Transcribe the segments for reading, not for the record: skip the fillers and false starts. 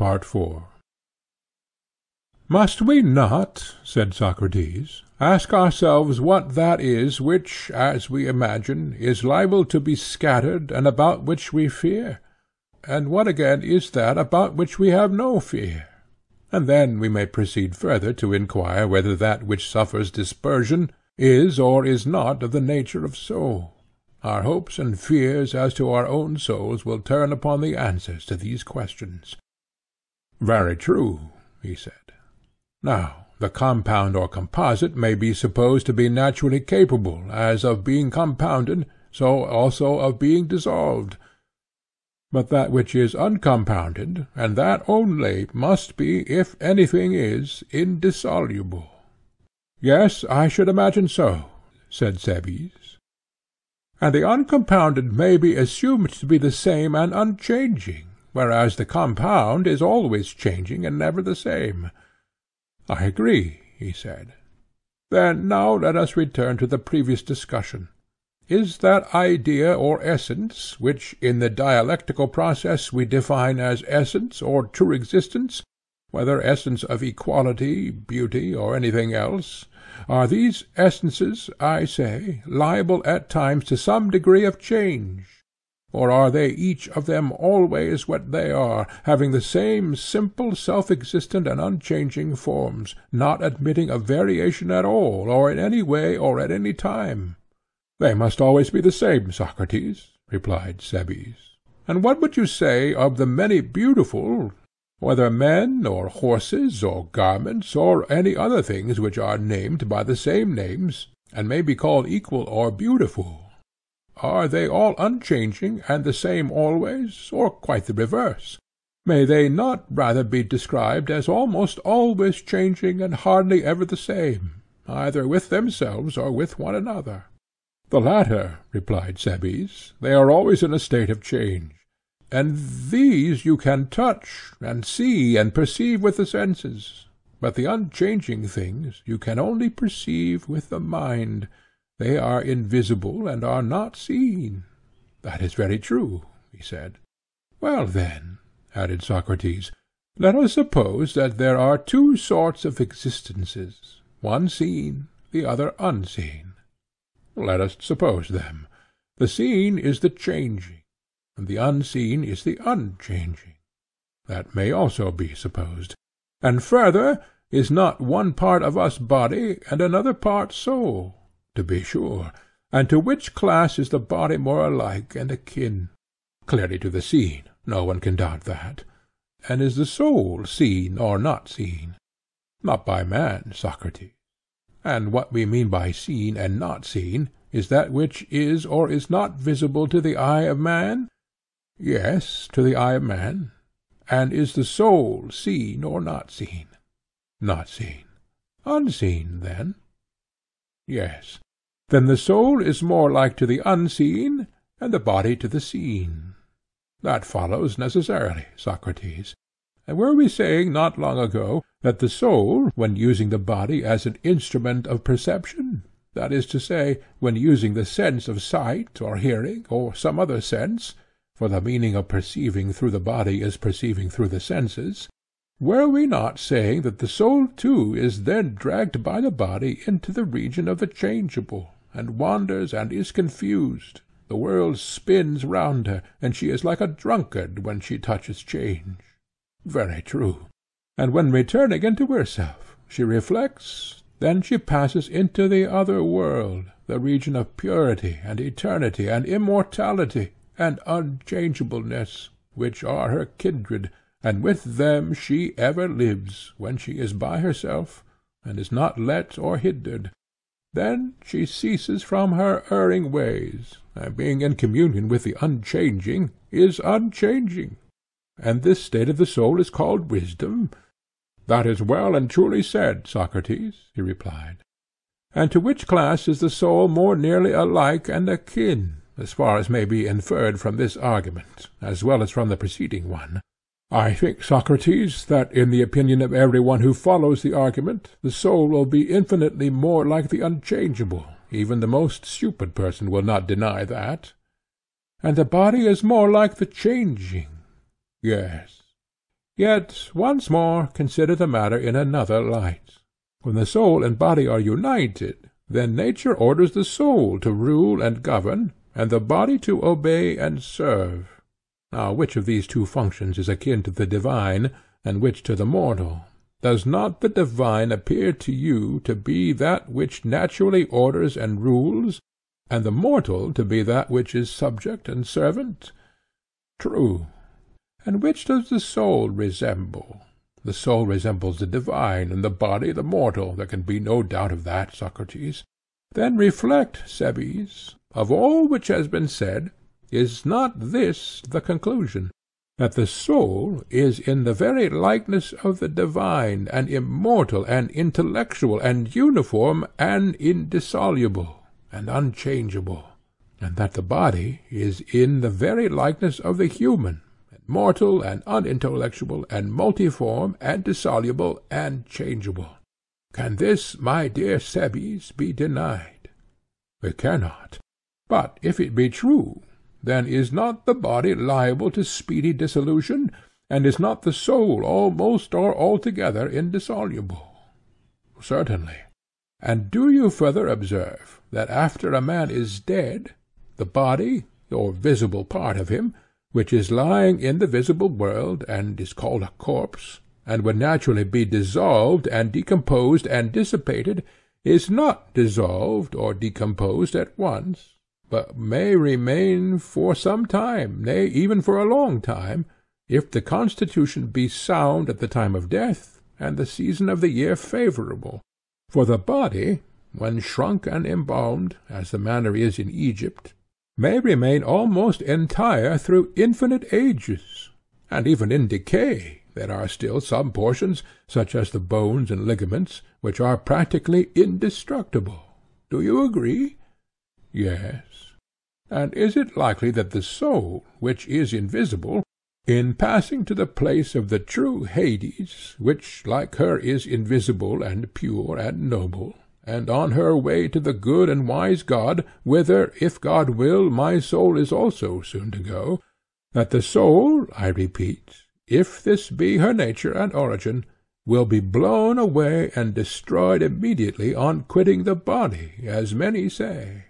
Part 4. Must we not, said Socrates, ask ourselves what that is which, as we imagine, is liable to be scattered, and about which we fear? And what again is that about which we have no fear? And then we may proceed further to inquire whether that which suffers dispersion is or is not of the nature of soul. Our hopes and fears as to our own souls will turn upon the answers to these questions. Very true, he said. Now, the compound or composite may be supposed to be naturally capable, as of being compounded, so also of being dissolved. But that which is uncompounded, and that only, must be, if anything is, indissoluble. Yes, I should imagine so, said Cebes. And the uncompounded may be assumed to be the same and unchanging, whereas the compound is always changing and never the same. I agree, he said. Then now let us return to the previous discussion. Is that idea or essence, which in the dialectical process we define as essence or true existence, whether essence of equality, beauty, or anything else, are these essences, I say, liable at times to some degree of change? Or are they each of them always what they are, having the same simple, self-existent and unchanging forms, not admitting of variation at all, or in any way, or at any time? They must always be the same, Socrates, replied Cebes. And what would you say of the many beautiful, whether men, or horses, or garments, or any other things which are named by the same names, and may be called equal or beautiful? Are they all unchanging and the same always, or quite the reverse? May they not rather be described as almost always changing and hardly ever the same, either with themselves or with one another? The latter, replied Cebes. They are always in a state of change, and these you can touch, and see, and perceive with the senses, but the unchanging things you can only perceive with the mind. They are invisible and are not seen. That is very true, he said. Well then, added Socrates, let us suppose that there are two sorts of existences, one seen, the other unseen. Let us suppose them. The seen is the changing, and the unseen is the unchanging. That may also be supposed. And further, is not one part of us body, and another part soul? To be sure. And to which class is the body more alike and akin? Clearly to the seen, no one can doubt that. And is the soul seen or not seen? Not by man, Socrates. And what we mean by seen and not seen is that which is or is not visible to the eye of man? Yes, to the eye of man. And is the soul seen or not seen? Not seen. Unseen, then? Yes. Then the soul is more like to the unseen, and the body to the seen. That follows necessarily, Socrates. And were we saying not long ago that the soul, when using the body as an instrument of perception, that is to say, when using the sense of sight or hearing or some other sense, for the meaning of perceiving through the body is perceiving through the senses, were we not saying that the soul too is then dragged by the body into the region of the changeable, and wanders and is confused? The world spins round her, and she is like a drunkard when she touches change. Very true. And when returning into herself, she reflects, then she passes into the other world, the region of purity and eternity and immortality and unchangeableness, which are her kindred, and with them she ever lives, when she is by herself, and is not let or hindered. Then she ceases from her erring ways, and being in communion with the unchanging, is unchanging. And this state of the soul is called wisdom? That is well and truly said, Socrates, he replied. And to which class is the soul more nearly alike and akin, as far as may be inferred from this argument, as well as from the preceding one? I think, Socrates, that in the opinion of every one who follows the argument, the soul will be infinitely more like the unchangeable. Even the most stupid person will not deny that. And the body is more like the changing. Yes. Yet once more consider the matter in another light. When the soul and body are united, then nature orders the soul to rule and govern, and the body to obey and serve. Now which of these two functions is akin to the divine, and which to the mortal? Does not the divine appear to you to be that which naturally orders and rules, and the mortal to be that which is subject and servant? True. And which does the soul resemble? The soul resembles the divine, and the body the mortal. There can be no doubt of that, Socrates. Then reflect, Cebes. Of all which has been said, is not this the conclusion, that the soul is in the very likeness of the divine, and immortal, and intellectual, and uniform, and indissoluble, and unchangeable, and that the body is in the very likeness of the human, and mortal, and unintellectual, and multiform, and dissoluble, and changeable? Can this, my dear Cebes, be denied? It cannot. But if it be true, then is not the body liable to speedy dissolution, and is not the soul almost or altogether indissoluble? Certainly. And do you further observe that after a man is dead, the body, or visible part of him, which is lying in the visible world, and is called a corpse, and would naturally be dissolved and decomposed and dissipated, is not dissolved or decomposed at once, but may remain for some time, nay, even for a long time, if the constitution be sound at the time of death, and the season of the year favourable. For the body, when shrunk and embalmed, as the manner is in Egypt, may remain almost entire through infinite ages, and even in decay there are still some portions, such as the bones and ligaments, which are practically indestructible. Do you agree? Yes. And is it likely that the soul, which is invisible, in passing to the place of the true Hades, which like her is invisible and pure and noble, and on her way to the good and wise God, whither, if God will, my soul is also soon to go, that the soul, I repeat, if this be her nature and origin, will be blown away and destroyed immediately on quitting the body, as many say?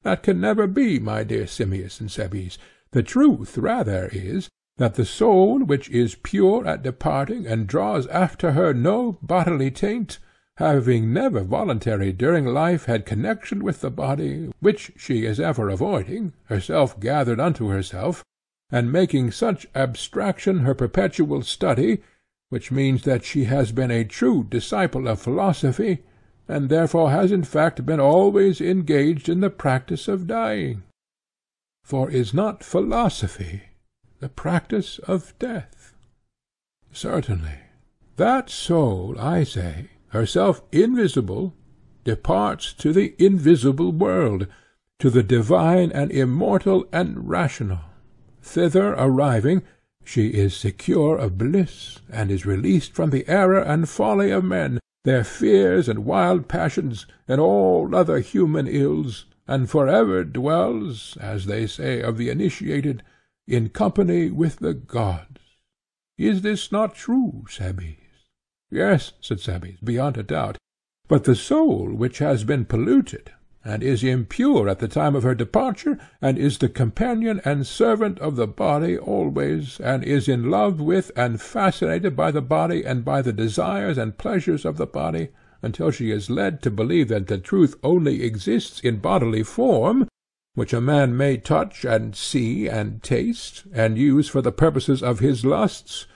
That can never be, my dear Simmias and Cebes. The truth rather is, that the soul which is pure at departing, and draws after her no bodily taint, having never voluntarily during life had connection with the body, which she is ever avoiding, herself gathered unto herself, and making such abstraction her perpetual study, which means that she has been a true disciple of philosophy, and therefore has in fact been always engaged in the practice of dying. For is not philosophy the practice of death? Certainly. That soul, I say, herself invisible, departs to the invisible world, to the divine and immortal and rational. Thither arriving, she is secure of bliss, and is released from the error and folly of men, their fears and wild passions, and all other human ills, and for ever dwells, as they say of the initiated, in company with the gods. Is this not true, Cebes? Yes, said Cebes, beyond a doubt. But the soul which has been polluted, and is impure at the time of her departure, and is the companion and servant of the body always, and is in love with and fascinated by the body and by the desires and pleasures of the body, until she is led to believe that the truth only exists in bodily form, which a man may touch and see and taste, and use for the purposes of his lusts.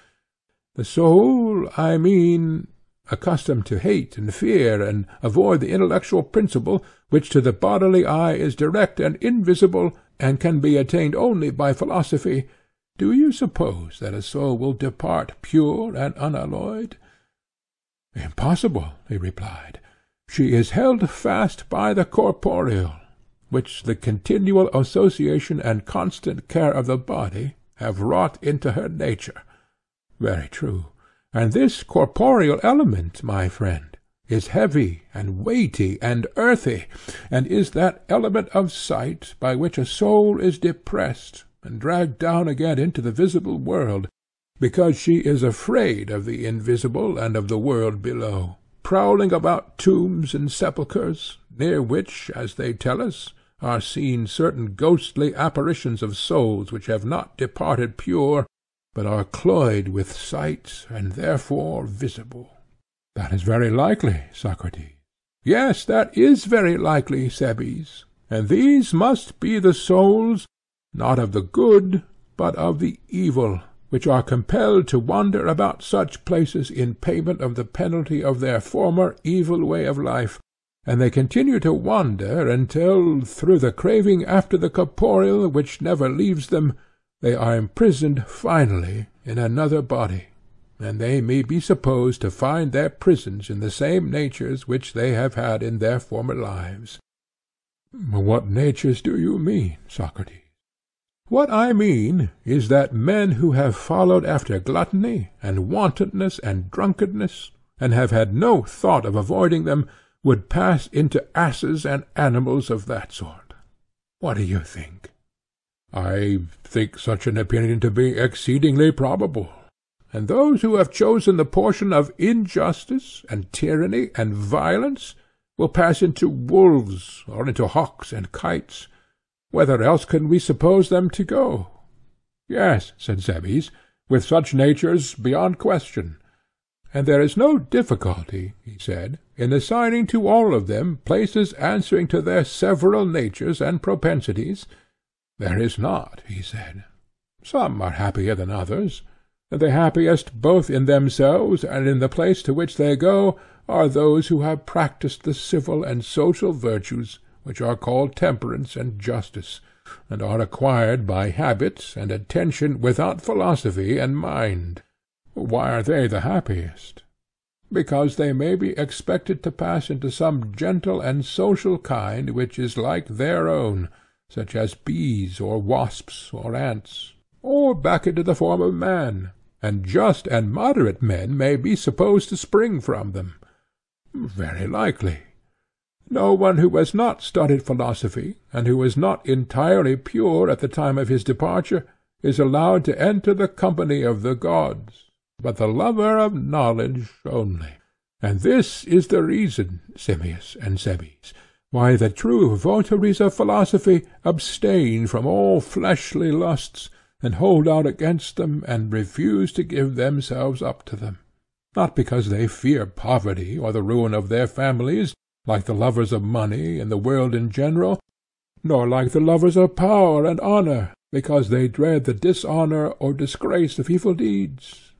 The soul, I mean, accustomed to hate and fear, and avoid the intellectual principle, which to the bodily eye is direct and invisible, and can be attained only by philosophy, do you suppose that a soul will depart pure and unalloyed? Impossible, he replied. She is held fast by the corporeal, which the continual association and constant care of the body have wrought into her nature. Very true. And this corporeal element, my friend, is heavy and weighty and earthy, and is that element of sight by which a soul is depressed, and dragged down again into the visible world, because she is afraid of the invisible and of the world below, prowling about tombs and sepulchres, near which, as they tell us, are seen certain ghostly apparitions of souls which have not departed pure, but are cloyed with sight, and therefore visible. That is very likely, Socrates. Yes, that is very likely, Cebes, and these must be the souls, not of the good, but of the evil, which are compelled to wander about such places in payment of the penalty of their former evil way of life, and they continue to wander until, through the craving after the corporeal which never leaves them, they are imprisoned finally in another body, and they may be supposed to find their prisons in the same natures which they have had in their former lives. What natures do you mean, Socrates? What I mean is that men who have followed after gluttony and wantonness and drunkenness, and have had no thought of avoiding them, would pass into asses and animals of that sort. What do you think? I think such an opinion to be exceedingly probable, and those who have chosen the portion of injustice and tyranny and violence will pass into wolves or into hawks and kites. Whither else can we suppose them to go? Yes, said Cebes, with such natures beyond question. And there is no difficulty, he said, in assigning to all of them places answering to their several natures and propensities. There is not, he said. Some are happier than others, and the happiest both in themselves and in the place to which they go are those who have practised the civil and social virtues, which are called temperance and justice, and are acquired by habit and attention without philosophy and mind. Why are they the happiest? Because they may be expected to pass into some gentle and social kind which is like their own, such as bees or wasps or ants, or back into the form of man, and just and moderate men may be supposed to spring from them. Very likely. No one who has not studied philosophy, and who is not entirely pure at the time of his departure, is allowed to enter the company of the gods, but the lover of knowledge only. And this is the reason, Simmias and Cebes, why the true votaries of philosophy abstain from all fleshly lusts, and hold out against them, and refuse to give themselves up to them, not because they fear poverty or the ruin of their families, like the lovers of money and the world in general, nor like the lovers of power and honour, because they dread the dishonour or disgrace of evil deeds.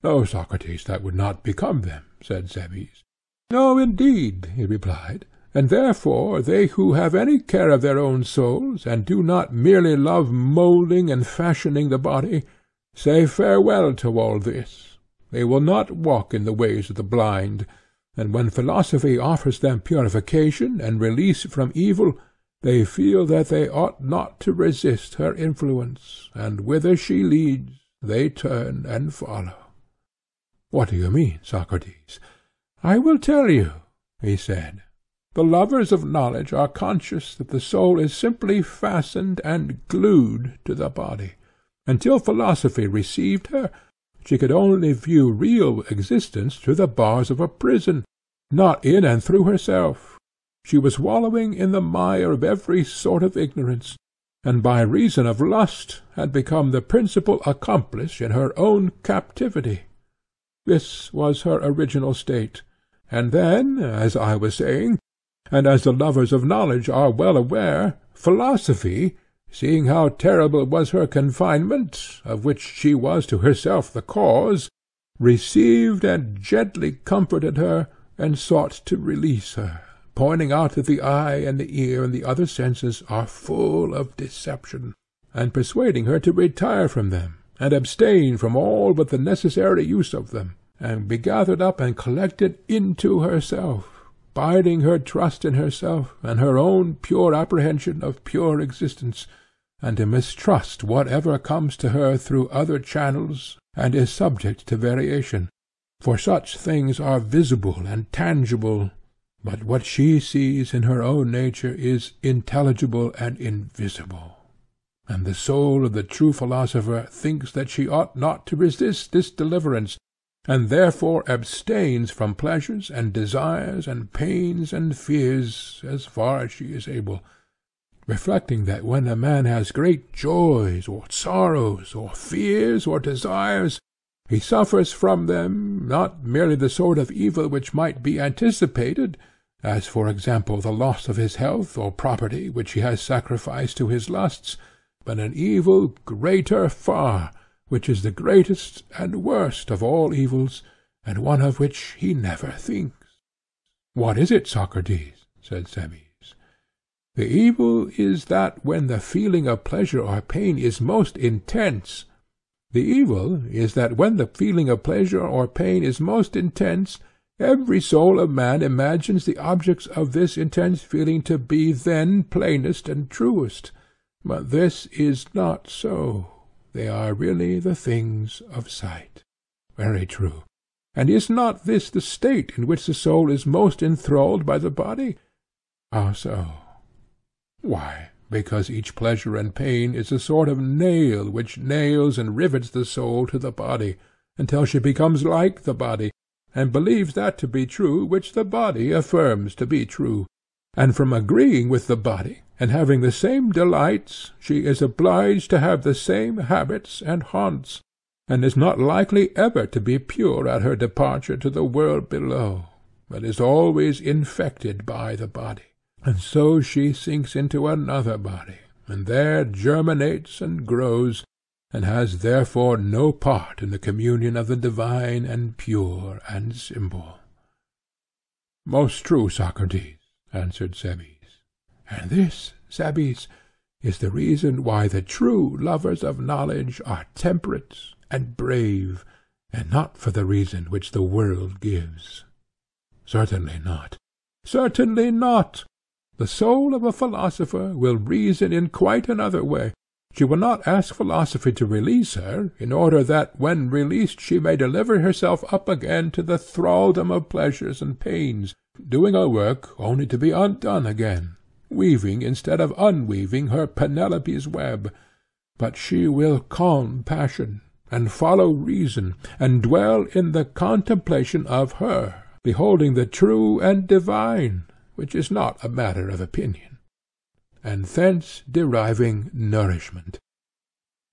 No, Socrates, that would not become them, said Cebes. No, indeed, he replied, and therefore they who have any care of their own souls, and do not merely love moulding and fashioning the body, say farewell to all this. They will not walk in the ways of the blind, and when philosophy offers them purification and release from evil, they feel that they ought not to resist her influence, and whither she leads they turn and follow. What do you mean, Socrates? I will tell you, he said. The lovers of knowledge are conscious that the soul is simply fastened and glued to the body. Until philosophy received her, she could only view real existence through the bars of a prison, not in and through herself. She was wallowing in the mire of every sort of ignorance, and by reason of lust had become the principal accomplice in her own captivity. This was her original state, and then, as I was saying, and as the lovers of knowledge are well aware, philosophy, seeing how terrible was her confinement, of which she was to herself the cause, received and gently comforted her, and sought to release her, pointing out that the eye and the ear and the other senses are full of deception, and persuading her to retire from them, and abstain from all but the necessary use of them, and be gathered up and collected into herself, biding her trust in herself and her own pure apprehension of pure existence, and to mistrust whatever comes to her through other channels and is subject to variation, for such things are visible and tangible, but what she sees in her own nature is intelligible and invisible. and the soul of the true philosopher thinks that she ought not to resist this deliverance, and therefore abstains from pleasures and desires and pains and fears as far as she is able, reflecting that when a man has great joys or sorrows or fears or desires, he suffers from them not merely the sort of evil which might be anticipated, as for example the loss of his health or property which he has sacrificed to his lusts, but an evil greater far, which is the greatest and worst of all evils, and one of which he never thinks. What is it, Socrates? Said Cebes. The evil is that when the feeling of pleasure or pain is most intense. The evil is that when the feeling of pleasure or pain is most intense, every soul of man imagines the objects of this intense feeling to be then plainest and truest. But this is not so. They are really the things of sight. Very true. And is not this the state in which the soul is most enthralled by the body? How so? Why, because each pleasure and pain is a sort of nail which nails and rivets the soul to the body, until she becomes like the body, and believes that to be true which the body affirms to be true, and from agreeing with the body, and having the same delights, she is obliged to have the same habits and haunts, and is not likely ever to be pure at her departure to the world below, but is always infected by the body, and so she sinks into another body, and there germinates and grows, and has therefore no part in the communion of the divine and pure and simple. Most true, Socrates, answered Cebes. And this, Cebes, is the reason why the true lovers of knowledge are temperate and brave, and not for the reason which the world gives. Certainly not. Certainly not. The soul of a philosopher will reason in quite another way. She will not ask philosophy to release her, in order that, when released, she may deliver herself up again to the thraldom of pleasures and pains, doing a work only to be undone again, weaving instead of unweaving her Penelope's web, but she will calm passion, and follow reason, and dwell in the contemplation of her, beholding the true and divine, which is not a matter of opinion, and thence deriving nourishment.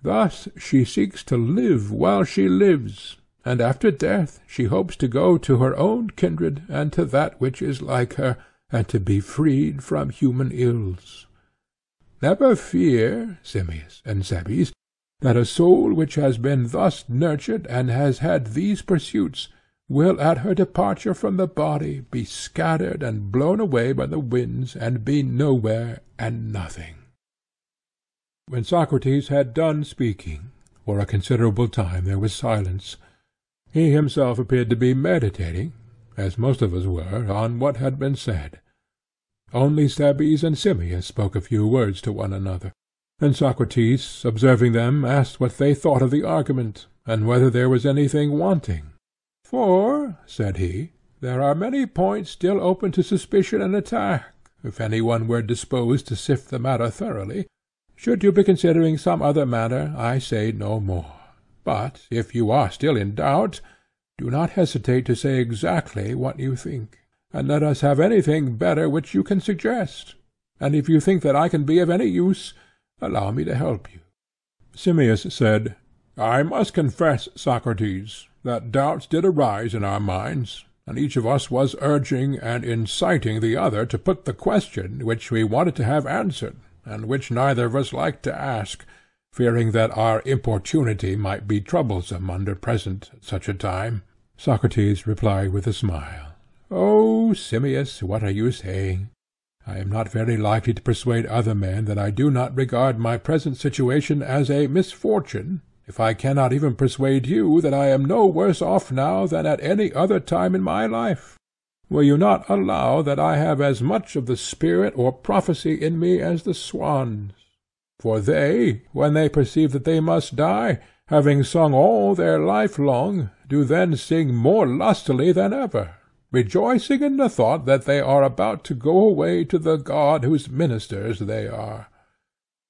Thus she seeks to live while she lives, and after death she hopes to go to her own kindred and to that which is like her, and to be freed from human ills. Never fear, Simmias and Cebes, that a soul which has been thus nurtured and has had these pursuits will at her departure from the body be scattered and blown away by the winds, and be nowhere and nothing. When Socrates had done speaking, for a considerable time there was silence. He himself appeared to be meditating, as most of us were, on what had been said. Only Cebes and Simmias spoke a few words to one another, and Socrates, observing them, asked what they thought of the argument, and whether there was anything wanting. For, said he, there are many points still open to suspicion and attack, if any one were disposed to sift the matter thoroughly. Should you be considering some other matter, I say no more. But if you are still in doubt, do not hesitate to say exactly what you think, and let us have anything better which you can suggest. And if you think that I can be of any use, allow me to help you. Simmias said, I must confess, Socrates, that doubts did arise in our minds, and each of us was urging and inciting the other to put the question which we wanted to have answered, and which neither of us liked to ask, fearing that our importunity might be troublesome under present at such a time. Socrates replied with a smile, Oh, Simmias, what are you saying? I am not very likely to persuade other men that I do not regard my present situation as a misfortune, if I cannot even persuade you that I am no worse off now than at any other time in my life. Will you not allow that I have as much of the spirit or prophecy in me as the swans? For they, when they perceive that they must die, having sung all their life long, do then sing more lustily than ever, rejoicing in the thought that they are about to go away to the God whose ministers they are.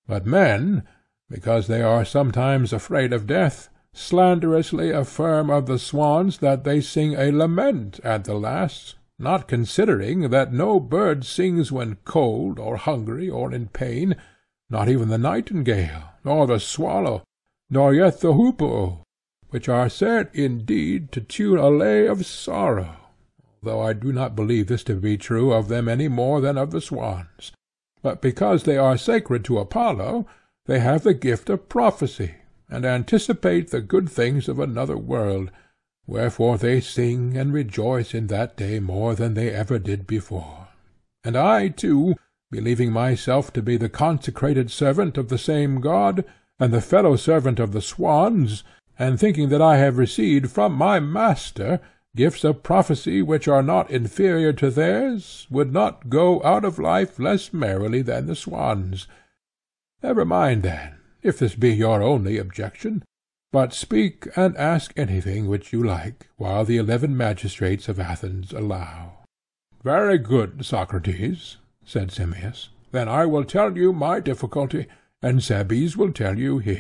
But men, because they are sometimes afraid of death, slanderously affirm of the swans that they sing a lament at the last, not considering that no bird sings when cold, or hungry, or in pain, not even the nightingale, nor the swallow, nor yet the hoopoe, which are said indeed to tune a lay of sorrow, though I do not believe this to be true of them any more than of the swans. But because they are sacred to Apollo, they have the gift of prophecy, and anticipate the good things of another world, wherefore they sing and rejoice in that day more than they ever did before. And I too, believing myself to be the consecrated servant of the same god, and the fellow servant of the swans, and thinking that I have received from my master gifts of prophecy which are not inferior to theirs, would not go out of life less merrily than the swans. Never mind then, if this be your only objection, but speak and ask anything which you like, while the 11 magistrates of Athens allow. Very good, Socrates, said Simmias. Then I will tell you my difficulty, and Cebes will tell you his.